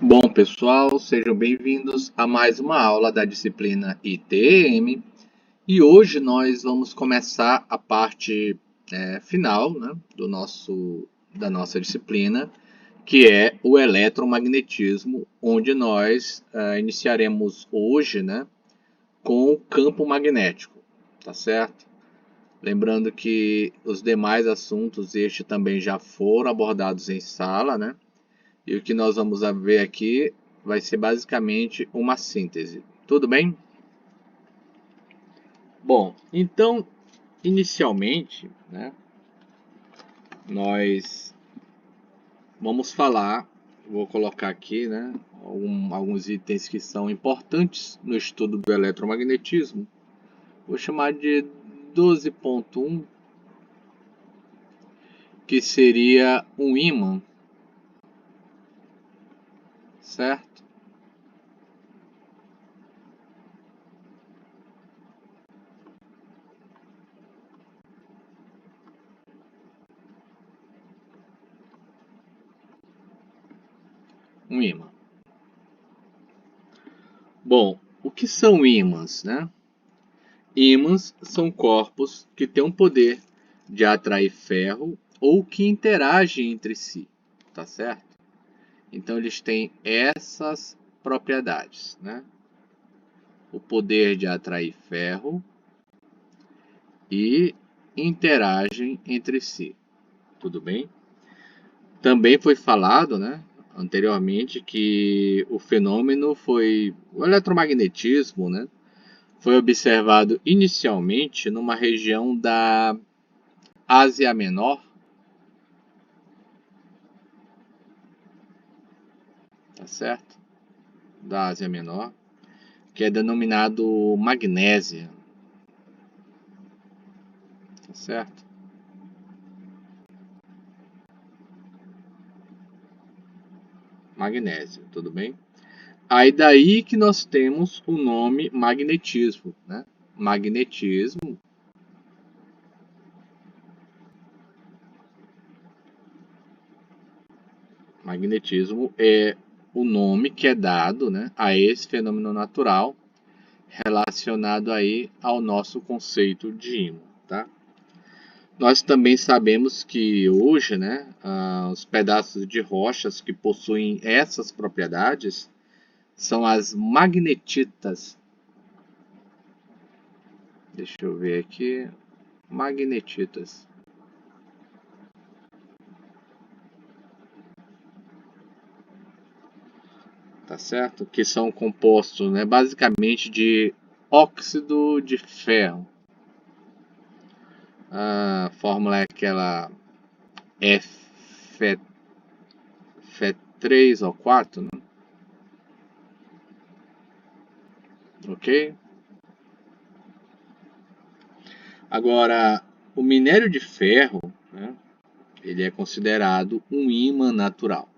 Bom, pessoal, sejam bem-vindos a mais uma aula da disciplina ITM. E hoje nós vamos começar a parte final, né, da nossa disciplina, que é o eletromagnetismo, onde nós iniciaremos hoje, né, com o campo magnético, tá certo? Lembrando que os demais assuntos, este também já foram abordados em sala, né? E o que nós vamos ver aqui vai ser basicamente uma síntese. Tudo bem? Bom, então, inicialmente, né, nós vamos falar, vou colocar aqui, né, alguns itens que são importantes no estudo do eletromagnetismo. Vou chamar de 12.1, que seria um ímã, certo? Um ímã. Bom, o que são ímãs, né? Ímãs são corpos que têm o poder de atrair ferro ou que interagem entre si, tá certo? Então eles têm essas propriedades, né? O poder de atrair ferro e interagem entre si, tudo bem? Também foi falado, né, anteriormente que o eletromagnetismo, né, foi observado inicialmente numa região da Ásia Menor, tá certo? Da Ásia Menor, que é denominado magnésia, tá certo? Magnésia, tudo bem? Aí daí que nós temos o nome magnetismo, né? Magnetismo, magnetismo é o nome que é dado, né, a esse fenômeno natural relacionado aí ao nosso conceito de ímã, tá? Nós também sabemos que hoje, né, os pedaços de rochas que possuem essas propriedades são as magnetitas. Deixa eu ver aqui. Magnetitas. Tá certo? Que são compostos, né, basicamente de óxido de ferro. A fórmula é aquela Fe3 ou 4, né? Ok? Agora, o minério de ferro, né, ele é considerado um ímã natural.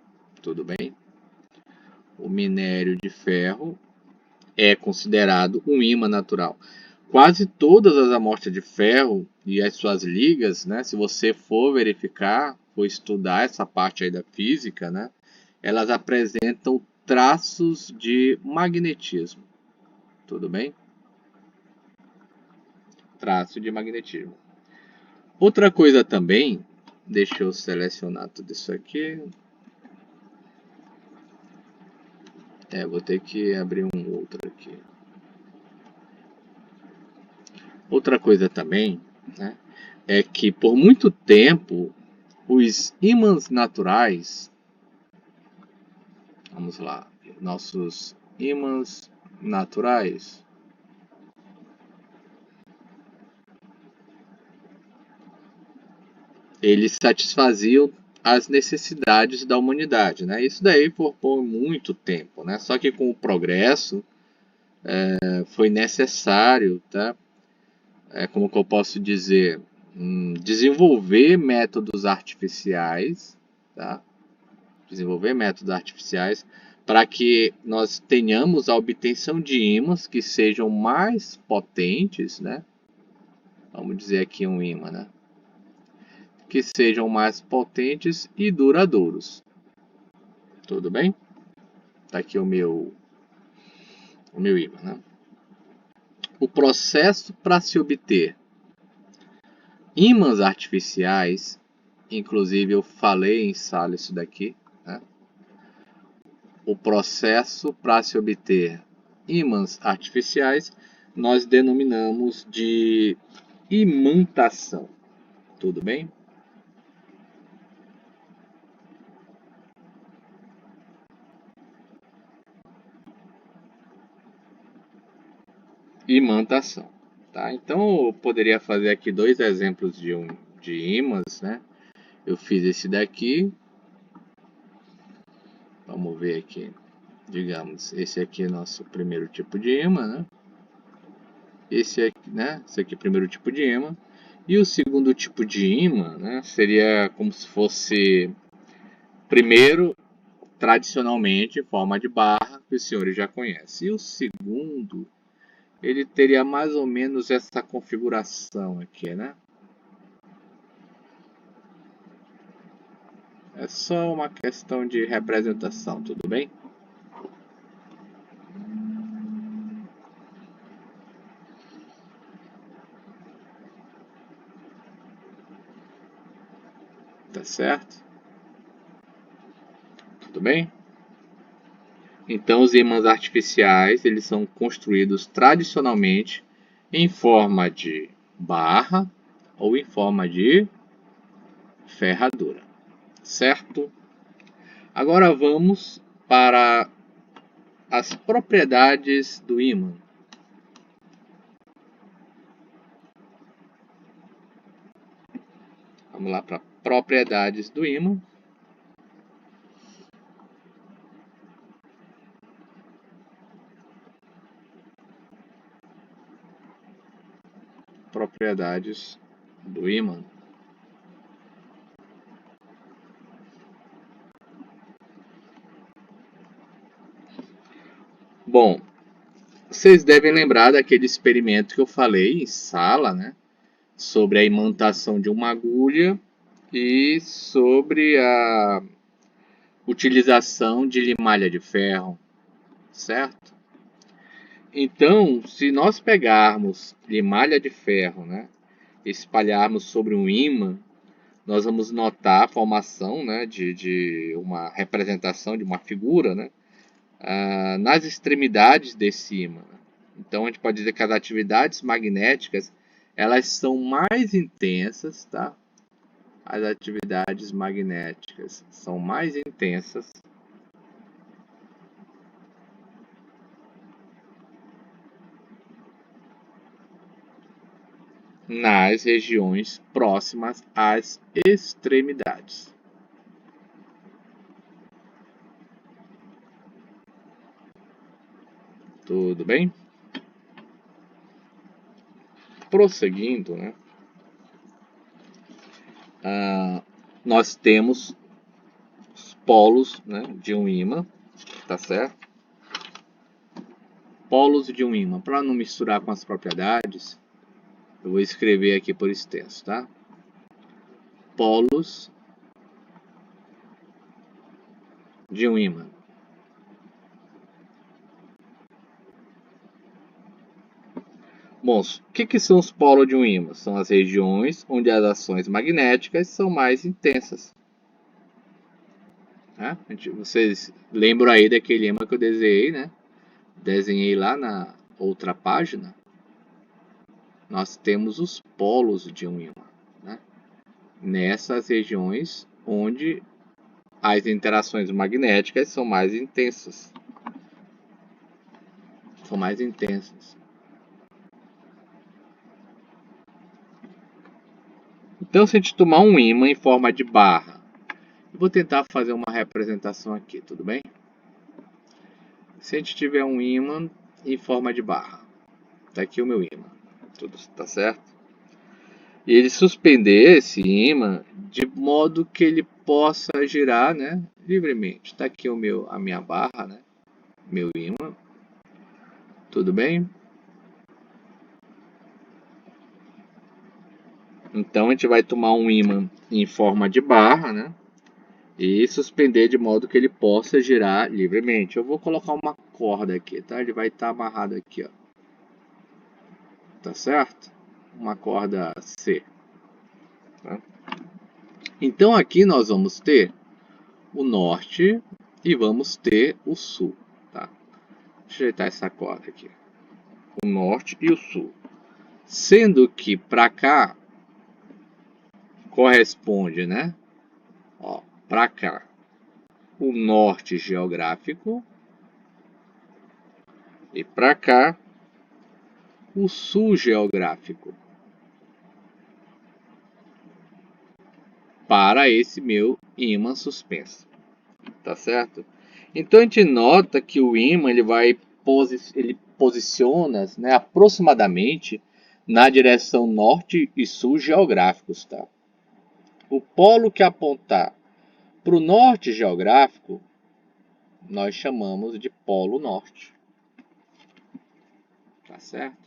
Tudo bem? O minério de ferro é considerado um ímã natural. Quase todas as amostras de ferro e as suas ligas, né, se você for verificar, for estudar essa parte aí da física, né, elas apresentam traços de magnetismo. Tudo bem? Traço de magnetismo. Outra coisa também, deixa eu selecionar tudo isso aqui. Vou ter que abrir um outro aqui. Outra coisa também, né, é que por muito tempo os ímãs naturais, vamos lá, nossos ímãs naturais, eles satisfaziam as necessidades da humanidade, né? Isso daí por muito tempo, né? Só que com o progresso foi necessário, tá? Como que eu posso dizer, desenvolver métodos artificiais, tá? Desenvolver métodos artificiais para que nós tenhamos a obtenção de ímãs que sejam mais potentes, né? Vamos dizer aqui um ímã, né? Que sejam mais potentes e duradouros. Tudo bem? Tá aqui o meu ímã, né? O processo para se obter ímãs artificiais, inclusive eu falei em sala isso daqui, né? O processo para se obter ímãs artificiais nós denominamos de imantação. Tudo bem? Imantação. Tá? Então eu poderia fazer aqui dois exemplos de ímãs, né? Eu fiz esse daqui. Vamos ver aqui. Digamos, esse aqui é nosso primeiro tipo de ímã, né? Esse aqui, né? Esse aqui é o primeiro tipo de ímã. E o segundo tipo de ímã, né? Seria como se fosse primeiro, tradicionalmente, em forma de barra, que os senhores já conhecem. E o segundo, ele teria mais ou menos essa configuração aqui, né? É só uma questão de representação, tudo bem? Tá certo? Tudo bem? Então, os ímãs artificiais, eles são construídos tradicionalmente em forma de barra ou em forma de ferradura, certo? Agora vamos para as propriedades do ímã. Vamos lá para propriedades do ímã. Propriedades do ímã. Bom, vocês devem lembrar daquele experimento que eu falei em sala, né? Sobre a imantação de uma agulha e sobre a utilização de limalha de ferro, certo? Então, se nós pegarmos limalha de ferro, né, e espalharmos sobre um ímã, nós vamos notar a formação, né, de uma representação de uma figura, né, nas extremidades desse ímã. Então, a gente pode dizer que as atividades magnéticas elas são mais intensas, tá? As atividades magnéticas são mais intensas nas regiões próximas às extremidades. Tudo bem? Prosseguindo, né? Nós temos os polos, né, de um ímã, tá certo? Polos de um ímã. Para não misturar com as propriedades, eu vou escrever aqui por extenso, tá? Polos de um ímã. Bom, o que são os polos de um ímã? São as regiões onde as ações magnéticas são mais intensas. Né? Vocês lembram aí daquele ímã que eu desenhei, né? Desenhei lá na outra página. Nós temos os polos de um ímã, né? Nessas regiões onde as interações magnéticas são mais intensas. São mais intensas. Então, se a gente tomar um ímã em forma de barra, eu vou tentar fazer uma representação aqui, tudo bem? Se a gente tiver um ímã em forma de barra, tá aqui o meu ímã, tudo tá certo? E ele suspender esse ímã de modo que ele possa girar, né, livremente. Tá aqui a minha barra, né, meu ímã, tudo bem? Então a gente vai tomar um ímã em forma de barra, né? e suspender de modo que ele possa girar livremente. Eu vou colocar uma corda aqui, tá? Ele vai estar amarrado aqui, ó. Tá certo? Uma corda C. Tá? Então aqui nós vamos ter o norte e vamos ter o sul, tá? Deixa eu ajeitar essa corda aqui. O norte e o sul. Sendo que para cá corresponde, né? Ó, para cá o norte geográfico e para cá o sul geográfico para esse meu ímã suspenso, tá certo? Então a gente nota que o ímã ele posiciona, né, aproximadamente na direção norte e sul geográficos, tá? O polo que apontar para o norte geográfico nós chamamos de polo norte, tá certo?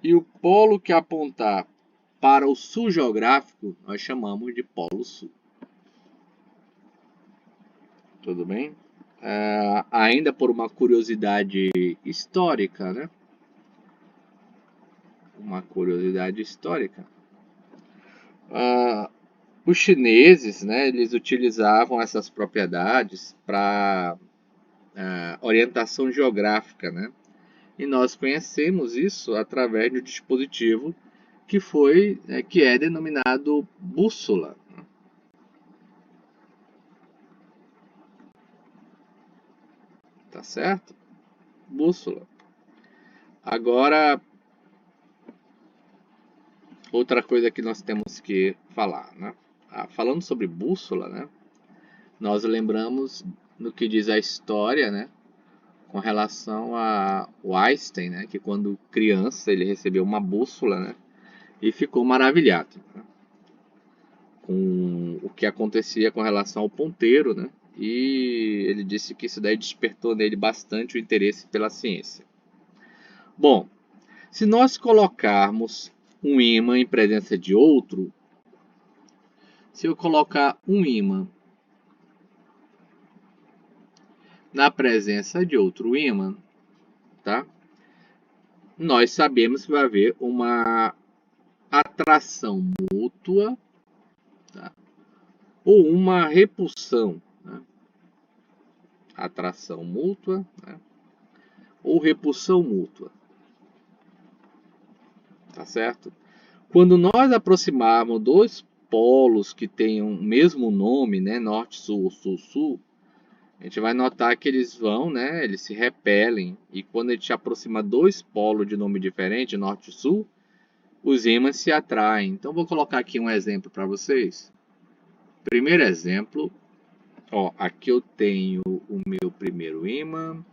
E o polo que apontar para o sul geográfico nós chamamos de polo sul. Tudo bem? Ainda por uma curiosidade histórica, né? Uma curiosidade histórica. Os chineses, né, eles utilizavam essas propriedades para orientação geográfica, né? E nós conhecemos isso através do dispositivo que é denominado bússola. Tá certo? Bússola. Agora, outra coisa que nós temos que falar, né? Falando sobre bússola, né? Nós lembramos no que diz a história, né? Com relação a Einstein, né? Que quando criança ele recebeu uma bússola, né? E ficou maravilhado, né, com o que acontecia com relação ao ponteiro, né? E ele disse que isso daí despertou nele bastante o interesse pela ciência. Bom, se nós colocarmos um ímã em presença de outro, se eu colocar um ímã na presença de outro ímã, tá? Nós sabemos que vai haver uma atração mútua, tá? Ou uma repulsão, né? Atração mútua, né? Ou repulsão mútua, tá certo? Quando nós aproximarmos dois polos que tenham o mesmo nome, né? Norte-sul, sul-sul, a gente vai notar que eles vão, né? Eles se repelem. E quando a gente aproxima dois polos de nome diferente, norte e sul, os ímãs se atraem. Então, vou colocar aqui um exemplo para vocês. Primeiro exemplo, ó, aqui eu tenho o meu primeiro ímã.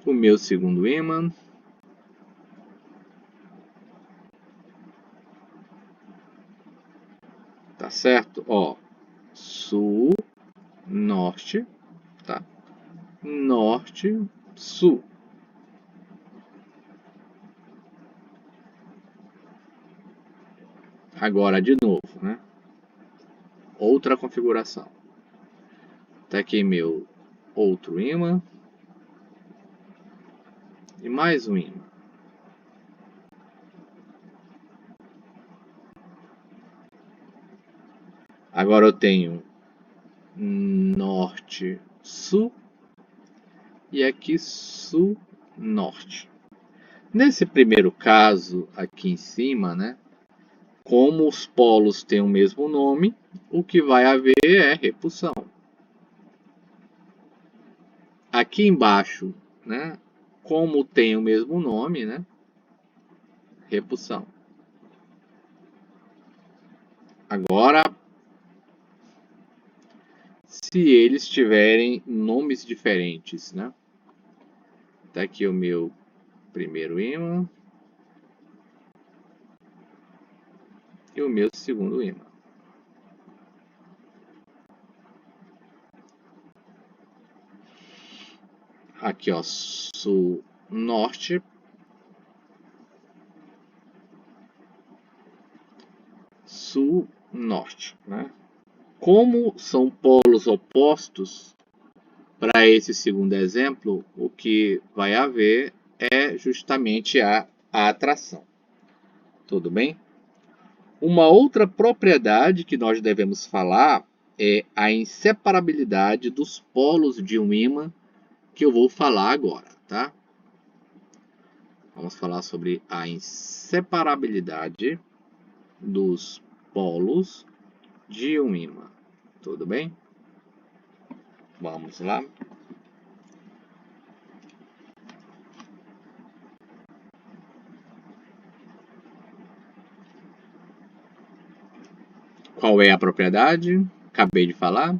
O meu segundo ímã. Tá certo? Ó, sul, norte, tá? Norte, sul. Agora de novo, né? Outra configuração. Tá aqui meu outro ímã. E mais um ímã. Agora eu tenho norte, sul e aqui sul, norte. Nesse primeiro caso aqui em cima, né? Como os polos têm o mesmo nome, o que vai haver é repulsão. Aqui embaixo, né? Como tem o mesmo nome, né? Repulsão. Agora, se eles tiverem nomes diferentes, né? Tá aqui o meu primeiro ímã e o meu segundo ímã. Aqui, ó, sul, norte, sul, norte, né? Como são polos opostos, para esse segundo exemplo, o que vai haver é justamente a atração. Tudo bem? Uma outra propriedade que nós devemos falar é a inseparabilidade dos polos de um ímã, que eu vou falar agora, tá? Vamos falar sobre a inseparabilidade dos polos de um ímã. Tudo bem? Vamos lá. Qual é a propriedade? Acabei de falar.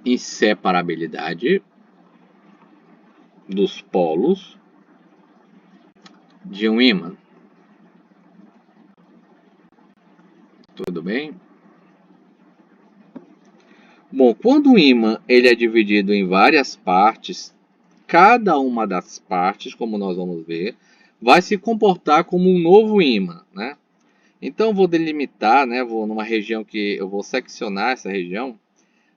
Inseparabilidade dos polos de um ímã. Tudo bem? Bom, quando o ímã ele é dividido em várias partes, cada uma das partes, como nós vamos ver, vai se comportar como um novo ímã, né? Então, vou delimitar, né? Vou numa região que eu vou seccionar essa região.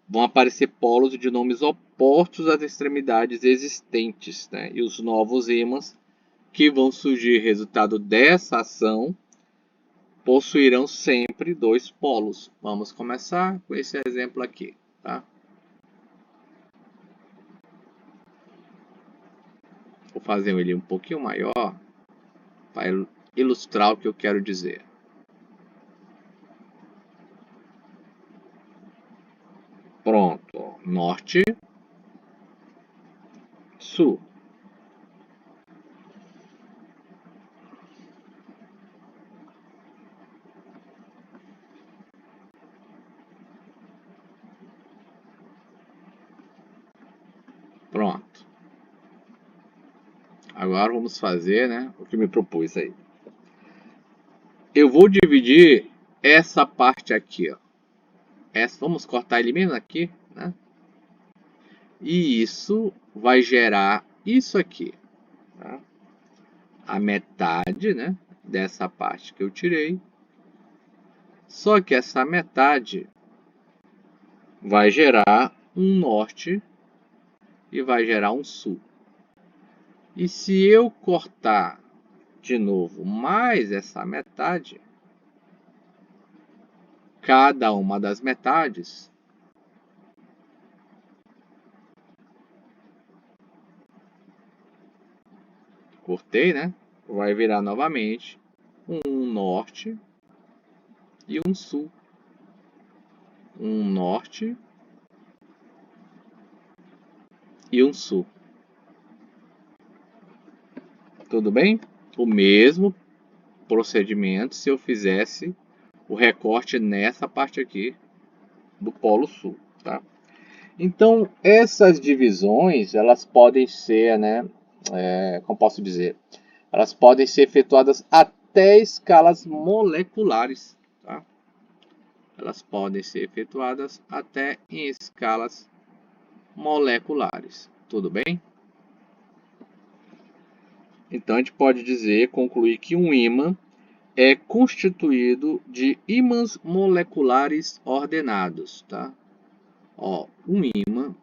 Vão aparecer polos de nomes opostos às extremidades existentes, né? E os novos ímãs que vão surgir resultado dessa ação possuirão sempre dois polos. Vamos começar com esse exemplo aqui, tá? Vou fazer ele um pouquinho maior para ilustrar o que eu quero dizer. Pronto, norte, sul. Pronto. Agora vamos fazer, né, o que me propus aí. Eu vou dividir essa parte aqui, ó. Vamos cortar ele mesmo aqui, né? E isso vai gerar isso aqui, tá? A metade, né, dessa parte que eu tirei. Só que essa metade vai gerar um norte e vai gerar um sul. E se eu cortar de novo mais essa metade, cada uma das metades cortei, né? Vai virar novamente um norte e um sul. Um norte e um sul. Tudo bem? O mesmo procedimento se eu fizesse o recorte nessa parte aqui do polo sul, tá? Então, essas divisões, elas podem ser, né, como posso dizer, elas podem ser efetuadas até escalas moleculares, tá? Elas podem ser efetuadas até em escalas moleculares, tudo bem? Então, a gente pode dizer, concluir que um ímã é constituído de ímãs moleculares ordenados, tá? Ó, um ímã,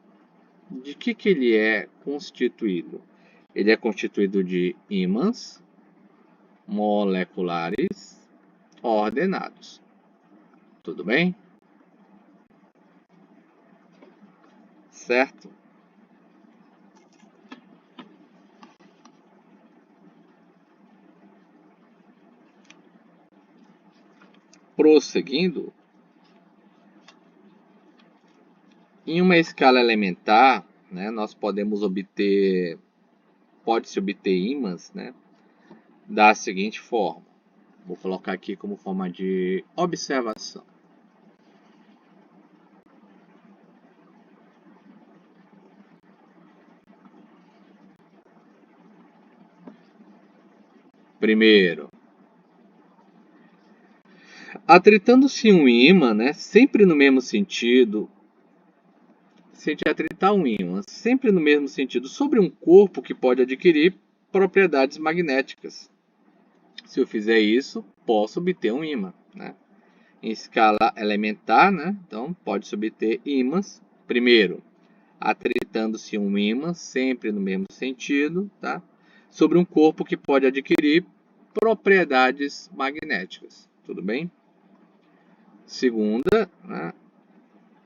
de que ele é constituído? Ele é constituído de ímãs moleculares ordenados. Tudo bem? Certo? Prosseguindo, em uma escala elementar, né, nós podemos obter, pode-se obter ímãs, né, da seguinte forma. Vou colocar aqui como forma de observação. Primeiro, atritando-se um ímã, né, sempre no mesmo sentido, se a gente atritar um ímã sempre no mesmo sentido sobre um corpo que pode adquirir propriedades magnéticas. Se eu fizer isso, posso obter um ímã, né? em escala elementar, né? Então, pode-se obter ímãs, primeiro, atritando-se um ímã, sempre no mesmo sentido, tá? Sobre um corpo que pode adquirir propriedades magnéticas, tudo bem? Segunda, né?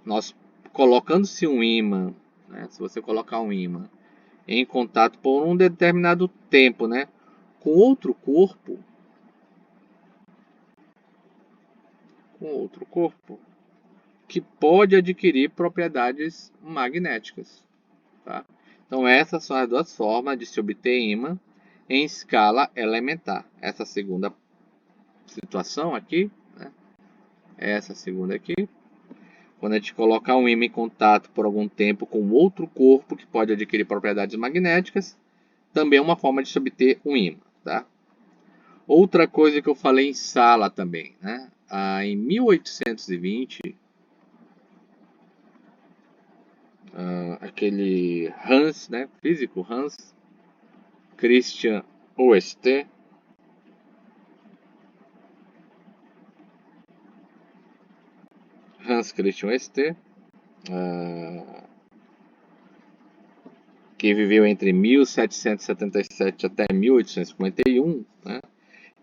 Nós colocando-se um ímã, né? Se você colocar um ímã em contato por um determinado tempo, né? Com outro corpo, que pode adquirir propriedades magnéticas, tá? Então essas são as duas formas de se obter ímã em escala elementar. Essa segunda situação aqui, né? Essa segunda aqui, quando a gente colocar um ímã em contato por algum tempo com outro corpo que pode adquirir propriedades magnéticas, também é uma forma de se obter um ímã, tá? Outra coisa que eu falei em sala também, né? Em 1820, aquele Hans, né? Físico Hans Christian Oersted, que viveu entre 1777 até 1851, né?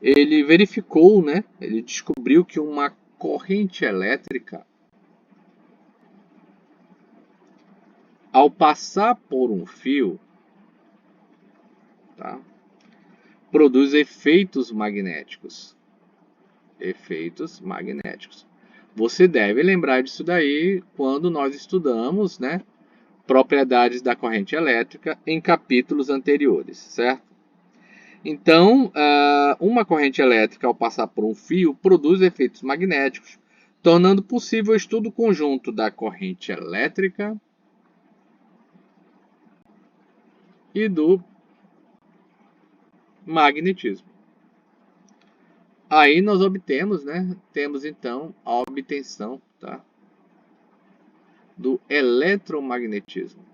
Ele verificou, né? Ele descobriu que uma corrente elétrica, ao passar por um fio, tá? Produz efeitos magnéticos. Efeitos magnéticos. Você deve lembrar disso daí quando nós estudamos, né, propriedades da corrente elétrica em capítulos anteriores, certo? Então, uma corrente elétrica, ao passar por um fio, produz efeitos magnéticos, tornando possível o estudo conjunto da corrente elétrica e do magnetismo. Aí nós obtemos, né? Temos então a obtenção, tá? Do eletromagnetismo.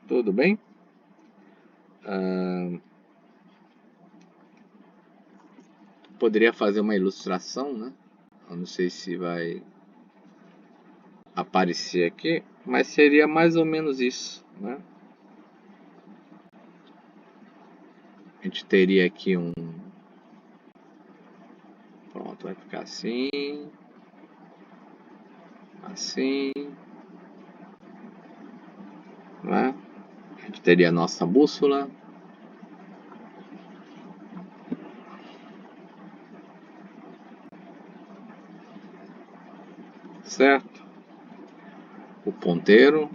Tudo bem? Poderia fazer uma ilustração, né? Eu não sei se vai aparecer aqui, mas seria mais ou menos isso, né? A gente teria aqui um... Pronto, vai ficar assim. Assim. Né? A gente teria a nossa bússola. Certo? O ponteiro.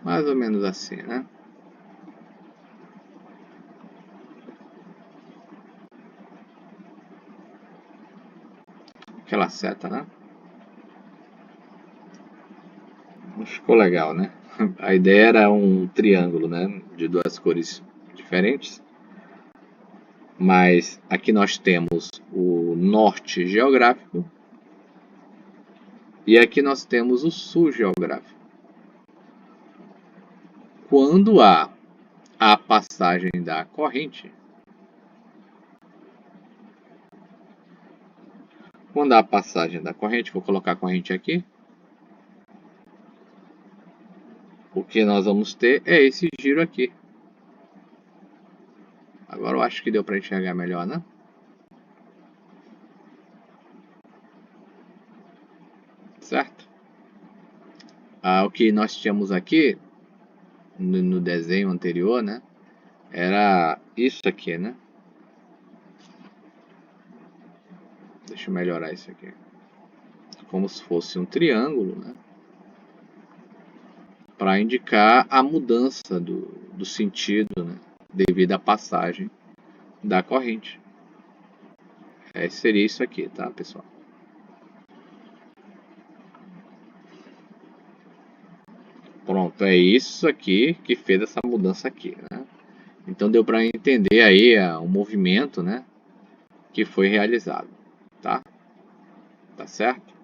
Mais ou menos assim, né? Aquela seta, né? Ficou legal, né? A ideia era um triângulo, né? De duas cores diferentes. Mas aqui nós temos o norte geográfico e aqui nós temos o sul geográfico. Quando há a passagem da corrente, vou colocar a corrente aqui, o que nós vamos ter é esse giro aqui. Agora eu acho que deu para enxergar melhor, né? Certo? O que nós tínhamos aqui no desenho anterior, né? Era isso aqui, né? Deixa eu melhorar isso aqui. Como se fosse um triângulo, né? Para indicar a mudança do sentido, né? Devido à passagem da corrente. Seria isso aqui, tá, pessoal? Pronto, é isso aqui que fez essa mudança aqui, né? Então deu para entender aí o movimento, né, que foi realizado. tá? Tá certo?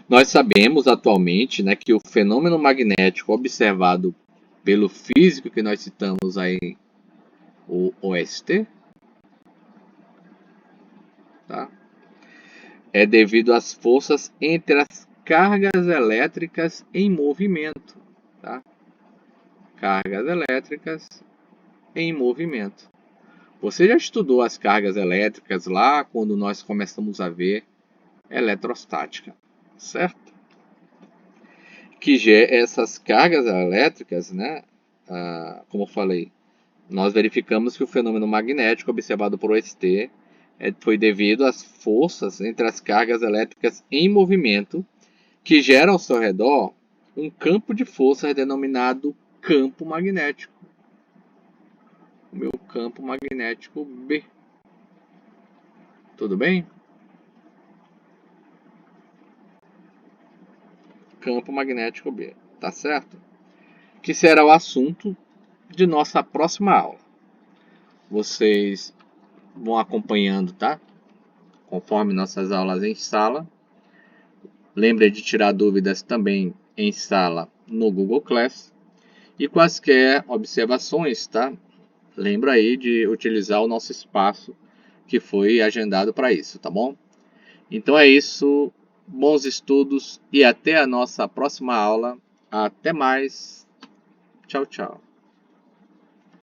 Nós sabemos atualmente, né, que o fenômeno magnético observado pelo físico que nós citamos aí, o OST, tá? É devido às forças entre as cargas elétricas em movimento, tá? Cargas elétricas em movimento. Você já estudou as cargas elétricas lá quando nós começamos a ver eletrostática, certo? Que essas cargas elétricas, né? Como eu falei, nós verificamos que o fenômeno magnético observado por OST foi devido às forças entre as cargas elétricas em movimento que geram ao seu redor um campo de força denominado campo magnético. O meu campo magnético B. Tudo bem? Campo magnético B. Tá certo? Que será o assunto de nossa próxima aula. Vocês vão acompanhando, tá? Conforme nossas aulas em sala. Lembre de tirar dúvidas também em sala no Google Class. E quaisquer observações, tá? Lembra aí de utilizar o nosso espaço que foi agendado para isso, tá bom? Então é isso. Bons estudos e até a nossa próxima aula. Até mais. Tchau, tchau.